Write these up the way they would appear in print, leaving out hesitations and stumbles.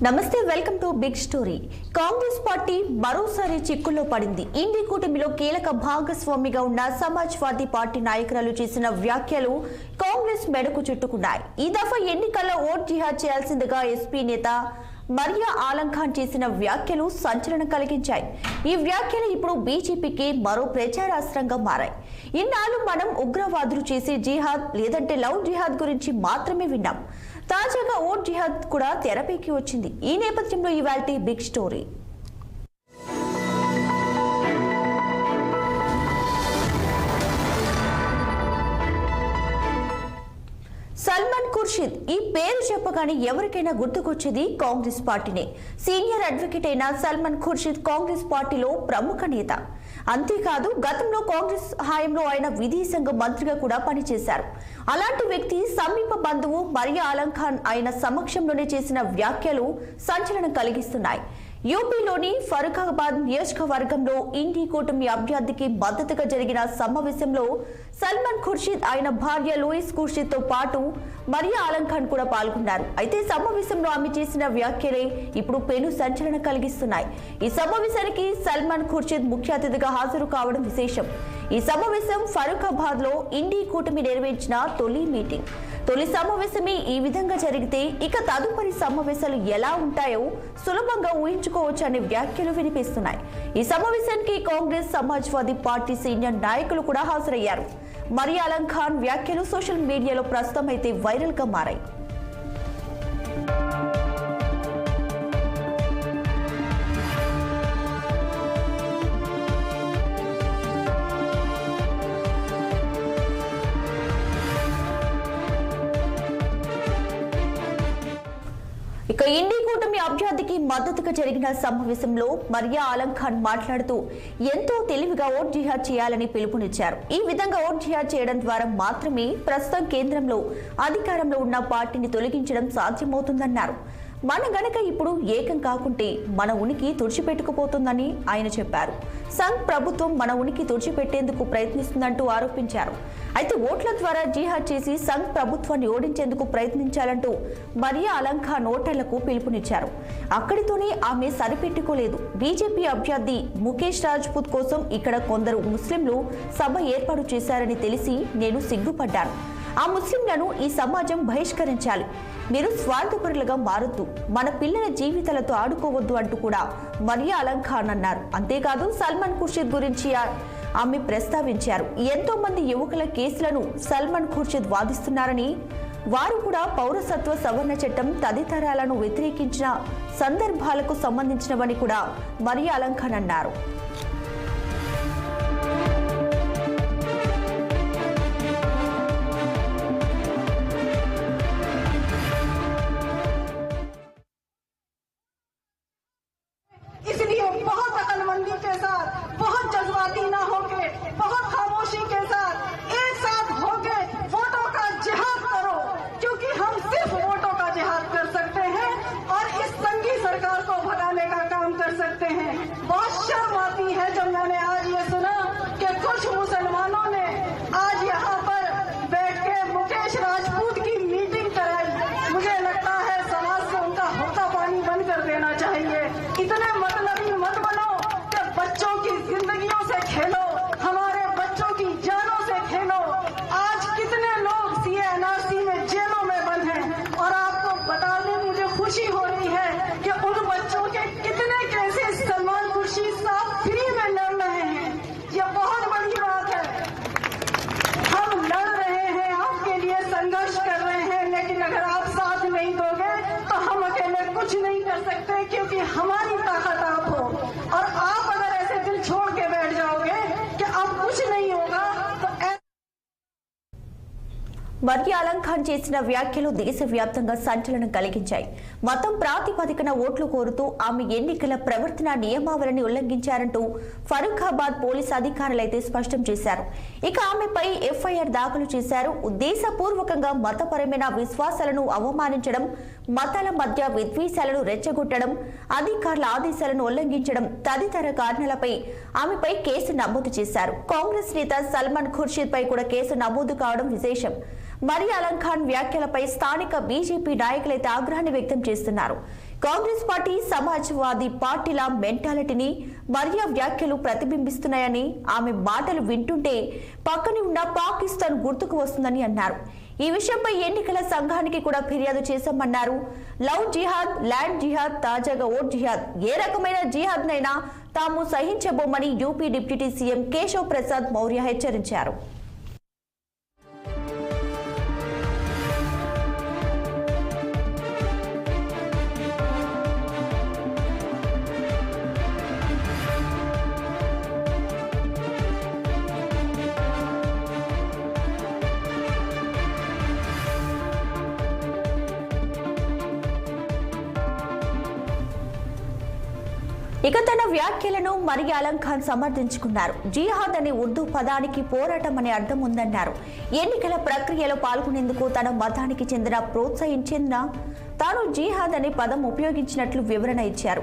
నమస్తే, welcome to big story. Congress party మరోసారి చిక్కుల్లో పడింది. ఇండి కూటమిలో కీలక భాగస్వామిగా ఉన్న సమాజ్వాదీ పార్టీ నాయకురాలు చేసిన వ్యాఖ్యలు కాంగ్రెస్ మెడకు చుట్టుకున్నాయి. ఈ దఫా ఎన్నికల్లో ఓట్ జిహాద్ చేయాల్సిందిగా ఎస్పీ నేత మరియా ఆలం ఖాన్ చేసిన వ్యాఖ్యలు సంచలనం కలిగించాయి. ఈ వ్యాఖ్యలు ఇప్పుడు బీజేపీకి మరో ప్రచారాస్త్రంగా మారాయి. ఇన్నాళ్ళు మనం ఉగ్రవాదులు చేసే జిహాద్ లేదంటే లవ్ జిహాద్ గురించి మాత్రమే విన్నాం. తాజాగా ఓట్ జిహాద్ కూడా తెరపైకి వచ్చింది. ఈ నేపథ్యంలో ఇవాల్టి బిగ్ స్టోరీ. సల్మాన్ ఖుర్షిద్ ఈ పేరు చెప్పగానే ఎవరికైనా గుర్తుకొచ్చేది కాంగ్రెస్ పార్టీనే. సీనియర్ అడ్వకేట్ అయిన సల్మాన్ ఖుర్షిద్ కాంగ్రెస్ పార్టీలో ప్రముఖ నేత. అంతేకాదు, గతంలో కాంగ్రెస్ హయాంలో ఆయన విదేశాంగ మంత్రిగా కూడా పనిచేశారు. అలాంటి వ్యక్తి సమీప బంధువు మరియా ఆలం ఖాన్ ఆయన సమక్షంలోనే చేసిన వ్యాఖ్యలు సంచలనం కలిగిస్తున్నాయి. యూపీలోని ఫరూఖాబాద్ నియోజకవర్గంలో ఇండి కూటమి అభ్యర్థికి మద్దతుగా జరిగిన సమావేశంలో సల్మాన్ ఖుర్షిద్, ఆయన భార్య లూయిస్ ఖుర్షిద్ తో పాటు మరియా ఆలం ఖాన్ కూడా పాల్గొన్నారు. అయితే సమావేశంలో ఆమె చేసిన వ్యాఖ్యలే ఇప్పుడు పెను సంచలనం కలిగిస్తున్నాయి. ఈ సమావేశానికి సల్మాన్ ఖుర్షిద్ ముఖ్య అతిథిగా హాజరు కావడం విశేషం. ఈ సమావేశం ఫరూఖాబాద్ లో ఇండి కూటమి నిర్వహించిన తొలి సమావేశమే ఈ విధంగా జరిగితే ఇక తదుపరి సమావేశాలు ఎలా ఉంటాయో సులభంగా ఊహించుకోవచ్చు అనే వ్యాఖ్యలు వినిపిస్తున్నాయి. ఈ సమావేశానికి కాంగ్రెస్, సమాజ్వాదీ పార్టీ సీనియర్ నాయకులు కూడా హాజరయ్యారు. మరియా ఆలం ఖాన్ వ్యాఖ్యలు సోషల్ మీడియాలో ప్రస్తుతం అయితే వైరల్ గా మారాయి. ఇక ఇండి కూటమి అభ్యర్థికి మద్దతుగా జరిగిన సమావేశంలో మరియా ఆలం ఖాన్ మాట్లాడుతూ ఎంతో తెలివిగా ఓట్ జిహాద్ చేయాలని పిలుపునిచ్చారు. ఈ విధంగా ఓట్ జిహాద్ చేయడం ద్వారా మాత్రమే ప్రస్తుతం కేంద్రంలో అధికారంలో ఉన్న పార్టీని తొలగించడం సాధ్యమవుతుందన్నారు. మన గనక ఇప్పుడు ఏకం కాకుంటే మన ఉనికి తుడిచిపెట్టుకుపోతుందని ఆయన చెప్పారు. సంఘ్ ప్రభుత్వం మన ఉనికి తుడిచిపెట్టేందుకు ప్రయత్నిస్తుందంటూ ఆరోపించారు. అయితే ఓట్ల ద్వారా జిహాద్ చేసి సంఘ్ ప్రభుత్వాన్ని ఓడించేందుకు ప్రయత్నించాలంటూ మరియా ఆలం ఖాన్ ఓటర్లకు పిలుపునిచ్చారు. అక్కడితోనే ఆమె సరిపెట్టుకోలేదు. బీజేపీ అభ్యర్థి ముఖేష్ రాజ్పూత్ కోసం ఇక్కడ కొందరు ముస్లింలు సభ ఏర్పాటు చేశారని తెలిసి నేను సిగ్గుపడ్డాను. ఆ ముస్లింలను ఈ సమాజం బహిష్కరించాలి. మీరు స్వార్థపరులుగా మారొద్దు, మన పిల్లల జీవితాలతో ఆడుకోవద్దు అంటూ కూడా మరియా ఆలం ఖాన్ అన్నారు. అంతేకాదు, సల్మాన్ ఖుర్షిద్ గురించి ఆమె ప్రస్తావించారు. ఎంతో మంది యువకుల కేసులను సల్మాన్ ఖుర్షిద్ వాదిస్తున్నారని, వారు కూడా పౌరసత్వ సవరణ చట్టం తదితరాలను వ్యతిరేకించిన సందర్భాలకు సంబంధించినవని కూడా మరియా ఆలం ఖాన్ అన్నారు. बहुत शर्म आती है जब मैंने आज ये सुना कि कुछ मुसलमानों ने आज यहाँ पर बैठ के मुकेश राजपूत की मीटिंग कराई। मुझे लगता है समाज से उनका होता पानी बंद कर देना चाहिए। इतने मतलबी मत बनो कि बच्चों की जिंदगियों से खेलो, हमारे बच्चों की जानों से खेलो। आज कितने लोग CA/NRC में जेलों में बंद हैं और आपको बताने मुझे खुशी हो रही है कि उन बच्चों के कितने केसेस सलमान खुर्शीद साहब फ्री में लड़ रहे हैं। ये बहुत बड़ी बात है। हम लड़ रहे हैं, आपके लिए संघर्ष कर रहे हैं, लेकिन अगर आप साथ नहीं दोगे तो हम अकेले कुछ नहीं कर सकते, क्योंकि हमारी ताकत आप हो। और आप अगर ऐसे दिल छोड़ के बैठ जाओगे कि अब कुछ नहीं होगा तो మరియా ఆలం ఖాన్ చేసిన వ్యాఖ్యలు దేశవ్యాప్తంగా సంచలనం కలిగించాయి. మతం ప్రాతిపదికన ఓట్లు కోరుతూ ఆమె ఎన్నికల ప్రవర్తన నియమావళిని ఉల్లంఘించారంటూ ఫరూఖాబాద్ పోలీసు అధికారులైతే స్పష్టం చేశారు. ఇక ఆమెపై FIR దాఖలు చేశారు. ఉద్దేశపూర్వకంగా మతపరమైన విశ్వాసాలను అవమానించడం, మతాల మధ్య విద్వేషాలను రెచ్చగొట్టడం, అధికారుల ఆదేశాలను ఉల్లంఘించడం తదితర కారణాలపై ఆమెపై కేసు నమోదు చేశారు. కాంగ్రెస్ నేత సల్మాన్ ఖుర్షిద్ పై కూడా కేసు నమోదు కావడం విశేషం. మరియా ఆలం ఖాన్ వ్యాఖ్యలపై స్థానిక బీజేపీ నాయకులైతే ఆగ్రహాన్ని వ్యక్తం చేస్తున్నారు. కాంగ్రెస్ పార్టీ సమాజ్వాదీ పార్టీల మెంటాలిటీని మరియా వ్యాఖ్యలు ప్రతిబింబిస్తున్నాయని, ఆమె మాటలు వింటుంటే పక్కనే ఉన్న పాకిస్తాన్ గుర్తుకు వస్తుందని అన్నారు. ఈ విషయంపై ఎన్నికల సంఘానికి కూడా ఫిర్యాదు చేశామన్నారు. లవ్ జిహాద్, ల్యాండ్ జిహాద్, తాజాగా ఓట్ జిహాద్, ఏ రకమైన జిహాద్నైనా తాము సహించబోమని UP deputy CM Keshav Prasad Maurya హెచ్చరించారు. ఇక తన వ్యాఖ్యలను మరియా ఆలం ఖాన్ సమర్థించుకున్నారు. జిహాద్ అనే ఉర్దూ పదానికి పోరాటం అనే అర్థం ఉందన్నారు. ఎన్నికల ప్రక్రియలో పాల్గొనేందుకు తన మతానికి చెందిన ప్రోత్సహించిన తాను జిహాద్ అనే పదం ఉపయోగించినట్లు వివరణ ఇచ్చారు.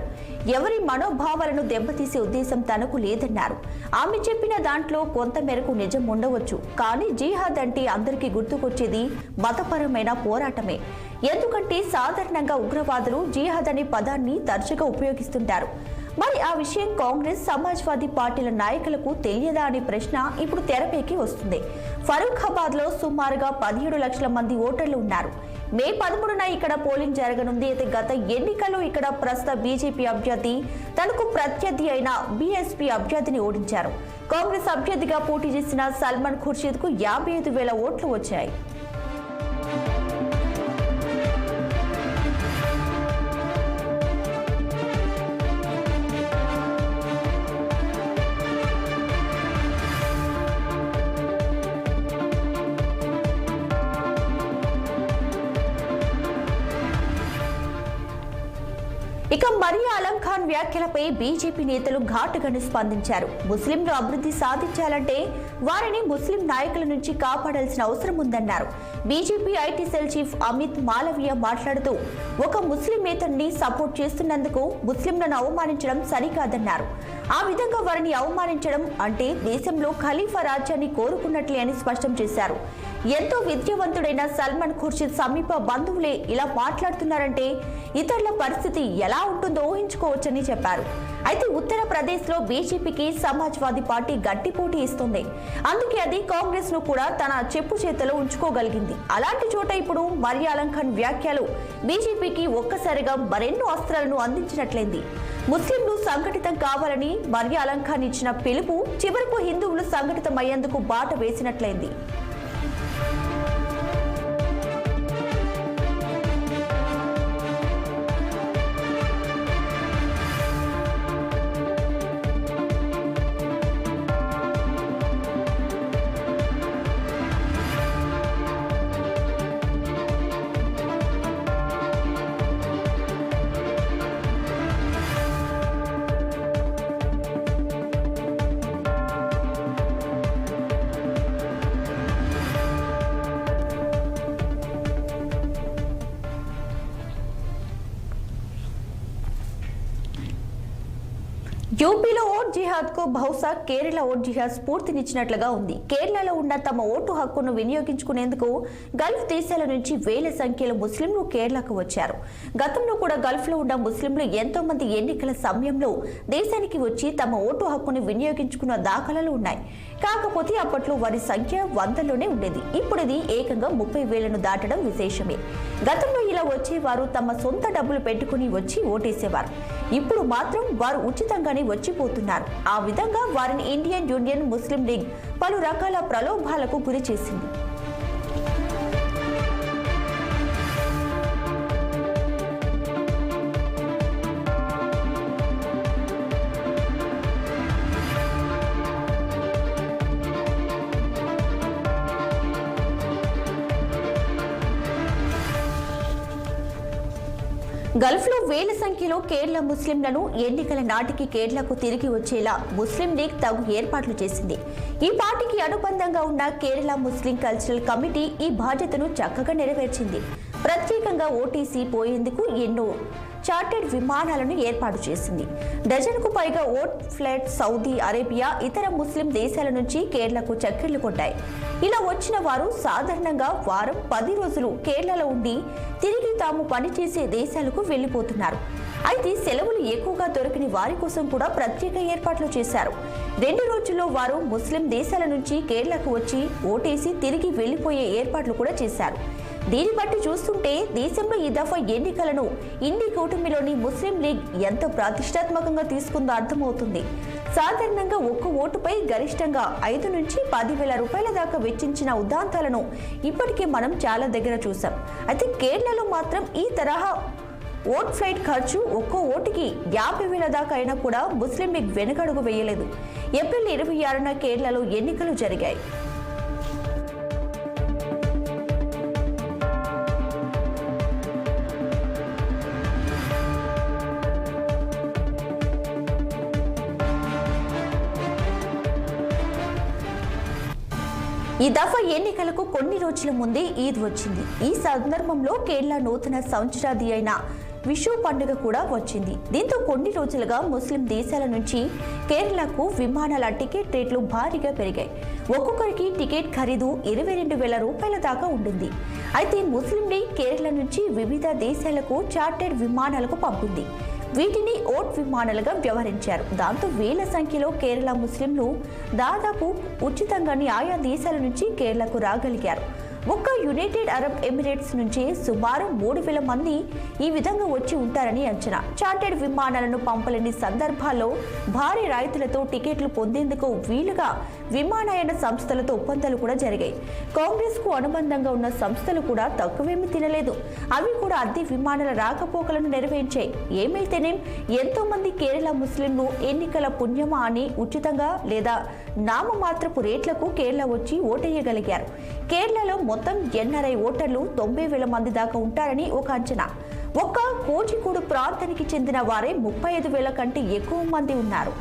ఎవరి మనోభావాలను దెబ్బతీసే ఉద్దేశం తనకు లేదన్నారు. ఆమె చెప్పిన దాంట్లో కొంత మేరకు నిజం ఉండవచ్చు, కానీ జిహాద్ అంటే అందరికీ గుర్తుకొచ్చేది మతపరమైన పోరాటమే. ఎందుకంటే సాధారణంగా ఉగ్రవాదులు జిహాద్ అనే పదాన్ని తరచుగా ఉపయోగిస్తుంటారు. మరి ఆ విషయం కాంగ్రెస్, సమాజ్వాదీ పార్టీల నాయకులకు తెలియదా అనే ప్రశ్న ఇప్పుడు తెరపైకి వస్తుంది. ఫరూఖాబాద్ లో సుమారుగా 17 లక్షల మంది ఓటర్లు ఉన్నారు. మే 13న ఇక్కడ పోలింగ్ జరగనుంది. అయితే గత ఎన్నికల్లో ఇక్కడ ప్రస్తుత బీజేపీ అభ్యర్థి తనకు ప్రత్యర్థి అయిన బీఎస్పీ అభ్యర్థిని ఓడించారు. కాంగ్రెస్ అభ్యర్థిగా పోటీ చేసిన సల్మాన్ ఖుర్షీద్ కు 55,000 ఓట్లు వచ్చాయి. ఇక మరియా ఆలం ఖాన్ వ్యాఖ్యలపై బీజేపీ నేతలు ఘాటుగానే స్పందించారు. ముస్లింలు అభివృద్ధి సాధించాలంటే వారిని ముస్లిం నాయకుల నుంచి కాపాడాల్సిన అవసరం ఉందన్నారు. BJP IT cell chief Amit Malaviya మాట్లాడుతూ ఒక ముస్లిం నేతని సపోర్ట్ చేస్తున్నందుకు ముస్లింలను అవమానించడం సరికాదన్నారు. ఆ విధంగా వారిని అవమానించడం అంటే దేశంలో ఖలీఫా రాజ్యాన్ని కోరుకున్నట్లే అని స్పష్టం చేశారు. ఎంతో విద్యావంతుడైన సల్మాన్ ఖుర్షీద్ సమీప బంధువులే ఇలా మాట్లాడుతున్నారంటే ఇతరుల పరిస్థితి ఎలా ఉంటుందో ఊహించుకోవచ్చని చెప్పారు. అయితే ఉత్తరప్రదేశ్ లో బీజేపీకి సమాజ్వాదీ పార్టీ గట్టి పోటీ ఇస్తుంది. అందుకే అది కాంగ్రెస్ ను కూడా తన చెప్పు చేతలో ఉంచుకోగలిగింది. అలాంటి చోట ఇప్పుడు మరియా ఆలం ఖాన్ వ్యాఖ్యలు బీజేపీకి ఒక్కసారిగా మరెన్నో అస్త్రాలను అందించినట్లయింది. ముస్లింలు సంఘటితం కావాలని మరియా ఆలం ఖాన్ ఇచ్చిన పిలుపు చివరకు హిందువులు సంఘటితమయ్యేందుకు బాట వేసినట్లయింది. యూపీలో ఓట్ జిహాద్ కు బహుశా కేరళ ఓట్ జిహాద్ స్ఫూర్తినిచ్చినట్లుగా ఉంది. కేరళలో ఉన్న తమ ఓటు హక్కును వినియోగించుకునేందుకు గల్ఫ్ దేశాల నుంచి వేల సంఖ్యలో ముస్లింలు కేరళకు వచ్చారు. గతంలో కూడా గల్ఫ్ లో ఉన్న ముస్లింలు ఎంతో మంది ఎన్నికల సమయంలో దేశానికి వచ్చి తమ ఓటు హక్కును వినియోగించుకున్న దాఖలాలు ఉన్నాయి. కాకపోతే అప్పట్లో వారి సంఖ్య వందల్లోనే ఉండేది. ఇప్పుడు ఇది ఏకంగా 30,000ను దాటడం విశేషమే. గతంలో ఇలా వచ్చేవారు తమ సొంత డబ్బులు పెట్టుకుని వచ్చి ఓటేసేవారు. ఇప్పుడు మాత్రం వారు ఉచితంగానే వచ్చిపోతున్నారు. ఆ విధంగా వారిని ఇండియన్ యూనియన్ ముస్లిం లీగ్ పలు రకాల ప్రలోభాలకు గురి చేసింది. గల్ఫ్ లో వేల సంఖ్యలో కేరళ ముస్లింలను ఎన్నికల నాటికి కేరళకు తిరిగి వచ్చేలా ముస్లిం లీగ్ తగు ఏర్పాట్లు చేసింది. ఈ పార్టీకి అనుబంధంగా ఉన్న కేరళ ముస్లిం కల్చరల్ కమిటీ ఈ బాధ్యతను చక్కగా నెరవేర్చింది. ప్రత్యేకంగా విధంగా ఓటీసీ పోయేందుకు ఎన్నో చార్టెడ్ విమానాలను ఏర్పాటు చేసింది. డజన్కు పైగా ఓట్ ఫ్లైట్ సౌదీ అరేబియా, ఇతర ముస్లిం దేశాల నుంచి కేరళకు చక్కెర్లు కొట్టాయి. ఇలా వచ్చిన వారు సాధారణంగా వారం 10 రోజులు కేరళలో ఉండి తిరిగి తాము పనిచేసే దేశాలకు వెళ్లిపోతున్నారు. అయితే సెలవులు ఎక్కువగా దొరికిన వారి కోసం కూడా ప్రత్యేక ఏర్పాట్లు చేశారు. 2 రోజుల్లో వారు ముస్లిం దేశాల నుంచి కేరళకు వచ్చి ఓటేసి తిరిగి వెళ్లిపోయే ఏర్పాట్లు కూడా చేశారు. దీన్ని బట్టి చూస్తుంటే దేశంలో ఈ దఫా ఎన్నికలను ఇండి కూటమిలోని ముస్లిం లీగ్ ఎంత ప్రతిష్టాత్మకంగా తీసుకుందో అర్థమవుతుంది. సాధారణంగా ఒక్క ఓటుపై గరిష్టంగా 5 నుంచి 10,000 రూపాయల దాకా వెచ్చించిన ఉదాంతాలను ఇప్పటికే మనం చాలా దగ్గర చూసాం. అయితే కేరళలో మాత్రం ఈ తరహా ఓట్ ఫ్లైట్ ఖర్చు ఒక్కో ఓటుకి 50,000 దాకా అయినా కూడా ముస్లిం లీగ్ వెనుకడుగు వేయలేదు. ఏప్రిల్ 26న కేరళలో ఎన్నికలు జరిగాయి. ఈ దఫా ఎన్నికలకు కొన్ని రోజుల ముందే ఈద్ వచ్చింది. ఈ సందర్భంలో కేరళ నూతన సంవత్సరాది అయిన విషు పండుగ కూడా వచ్చింది. దీంతో కొన్ని రోజులుగా ముస్లిం దేశాల నుంచి కేరళకు విమానాల టికెట్ రేట్లు భారీగా పెరిగాయి. ఒక్కొక్కరికి టికెట్ ఖరీదు 22,000 రూపాయల దాకా ఉండింది. అయితే ముస్లిం లీగ్ కేరళ నుంచి వివిధ దేశాలకు చార్టెడ్ విమానాలకు పంపింది. వీటిని ఓట్ విమానాలుగా వ్యవహరించారు. దాంతో వేల సంఖ్యలో కేరళ ముస్లింలు దాదాపు ఉచితంగానే ఆయా దేశాల నుంచి కేరళకు రాగలిగారు. ఒక్క యునైటెడ్ అరబ్ ఎమిరేట్స్ నుంచి సుమారు 3,000 మంది ఈ విధంగా వచ్చి ఉంటారని అంచనా. చార్టెడ్ విమానాలను పంపలేని సందర్భాల్లో భారీ రాయితీలతో టికెట్లు పొందేందుకు వీలుగా విమానయాన సంస్థలతో ఒప్పందాలు కూడా జరిగాయి. కాంగ్రెస్ కు అనుబంధంగా ఉన్న సంస్థలు కూడా తక్కువేమీ తినలేదు. అవి కూడా అద్దె విమానాల రాకపోకలను నెరవేర్చాయి. ఏమైతేనేం ఎంతో మంది కేరళ ముస్లింలు ఎన్నికల పుణ్యమా అని ఉచితంగా లేదా నామమాత్రపు రేట్లకు కేరళ వచ్చి ఓటేయగలిగారు. కేరళలో మొత్తం ఎన్ఆర్ఐ ఓటర్లు 90,000 మంది దాకా ఉంటారని ఒక అంచనా. ఒక్క కోజికోడు ప్రాంతానికి చెందిన వారే 35,000 కంటే ఎక్కువ మంది ఉన్నారు.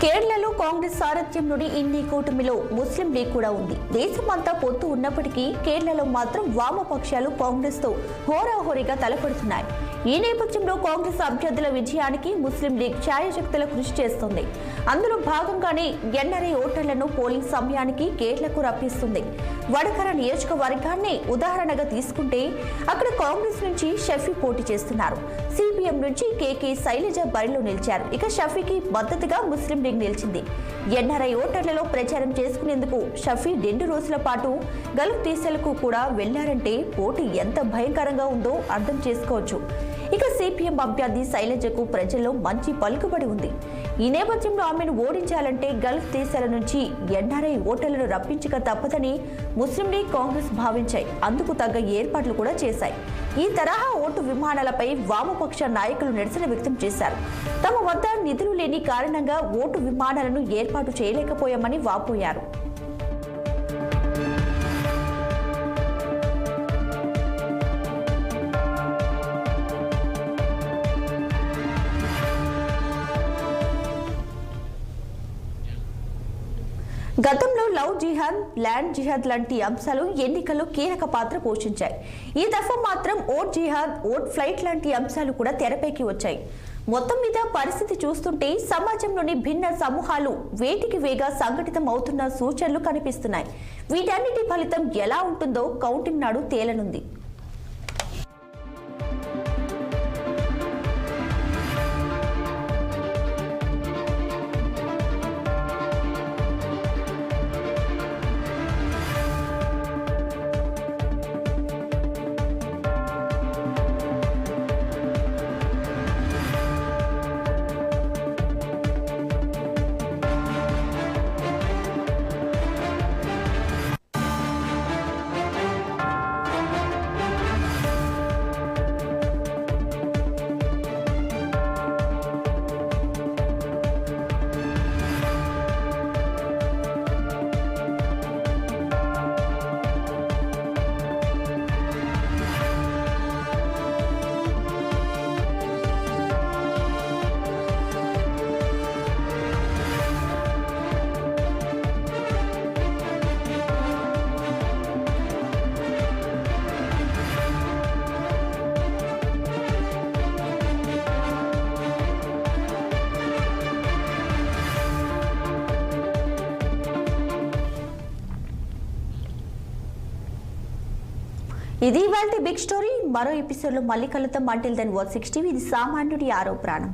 కేరళలో కాంగ్రెస్ సారథ్యంలోని ఇండి కూటమిలో ముస్లిం లీగ్ కూడా ఉంది. దేశమంతా పొత్తు ఉన్నప్పటికీ కేరళలో మాత్రం వామపక్షాలు కాంగ్రెస్ తో హోరాహోరీగా తలపడుతున్నాయి. ఈ నేపథ్యంలో కాంగ్రెస్ అభ్యర్థుల విజయానికి ముస్లిం లీగ్ ఛాయశక్తుల కృషి చేస్తోంది. అందులో భాగంగానే ఎన్ఆర్ఐ ఓటర్లను పోలింగ్ సమయానికి కేరళకు రప్పిస్తుంది. వడకర నియోజకవర్గాన్ని ఉదాహరణగా తీసుకుంటే అక్కడ కాంగ్రెస్ నుంచి షఫీ పోటీ చేస్తున్నారు. సిపిఎం నుంచి కేకే శైలజ బరిలో నిలిచారు. ఇక షఫీకి మద్దతుగా ముస్లిం లీగ్ నిలిచింది. ఎన్ఆర్ఐ ఓటర్లలో ప్రచారం చేసుకునేందుకు షఫీ 2 రోజుల పాటు గల్ఫ్ దేశాలకు కూడా వెళ్లారంటే పోటీ ఎంత భయంకరంగా ఉందో అర్థం చేసుకోవచ్చు. ఇక సిపిఎం అభ్యర్థి శైలజకు ప్రజల్లో మంచి పలుకుబడి ఉంది. ఈ నేపథ్యంలో ఆమెను ఓడించాలంటే గల్ఫ్ దేశాల నుంచి ఎన్ఆర్ఐ ఓటర్లను రప్పించక తప్పదని ముస్లిం లీగ్ కాంగ్రెస్ భావించాయి. అందుకు తగ్గ ఏర్పాట్లు కూడా చేశాయి. ఈ తరహా ఓటు విమానాలపై వామపక్ష నాయకులు నిరసన వ్యక్తం చేశారు. తమ వద్ద నిధులు లేని కారణంగా ఓటు విమానాలను ఏర్పాటు చేయలేకపోయామని వాపోయారు. గతంలో లవ్ జిహాద్, ల్యాండ్ జిహాద్ లాంటి అంశాలు ఎన్నికల్లో కీలక పాత్ర పోషించాయి. ఈ దఫా మాత్రం ఓట్ జిహాద్, ఓట్ ఫ్లైట్ లాంటి అంశాలు కూడా తెరపైకి వచ్చాయి. మొత్తం మీద పరిస్థితి చూస్తుంటే సమాజంలోని భిన్న సమూహాలు వేటికి వేగా సంఘటితం అవుతున్న సూచనలు కనిపిస్తున్నాయి. వీటన్నిటి ఫలితం ఎలా ఉంటుందో కౌంటింగ్ నాడు తేలనుంది. ఇది ఇవాల్టి బిగ్ స్టోరీ. మరో ఎపిసోడ్ లో మళ్ళీ కలుద్దాం. Until then watch 6 TV. ఇది సామాన్యుడి ఆరో ప్రాణం.